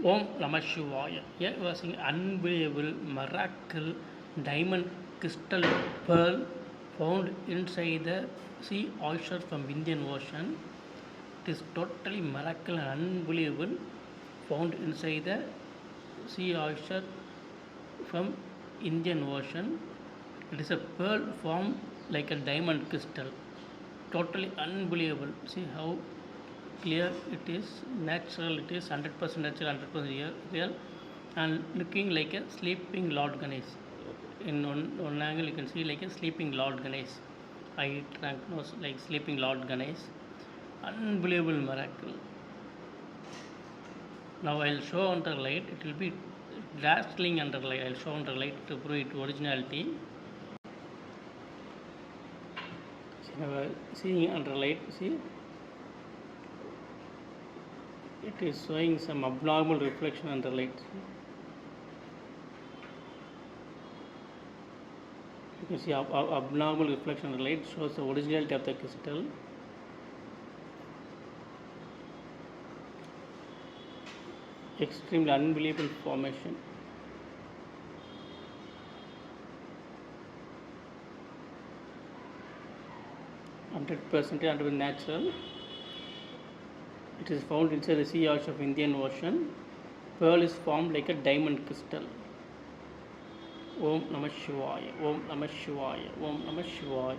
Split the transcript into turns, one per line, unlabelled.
Om Namah Shivaya. Here we are seeing unbelievable miracle diamond crystal pearl found inside the sea oyster from Indian Ocean. It is totally miracle and unbelievable found inside the sea oyster from Indian Ocean. It is a pearl formed like a diamond crystal. Totally unbelievable. See how clear it is, natural it is, 100% natural, 100% real, and looking like a sleeping Lord Ganesh. In one angle you can see like a sleeping Lord Ganesh. Eye trunk nose like sleeping Lord Ganesh. Unbelievable miracle. Now I will show under light. It will be dazzling under light. I will show under light to prove its originality. Seeing under light, see, it is showing some abnormal reflection under light. You can see abnormal reflection under light shows the originality of the crystal. Extremely unbelievable formation. %, under natural. It is found inside the sea ash of Indian Ocean. Pearl is formed like a diamond crystal. Om Namah Shivaya. Om Namah Shivaya. Om Namah Shivaya.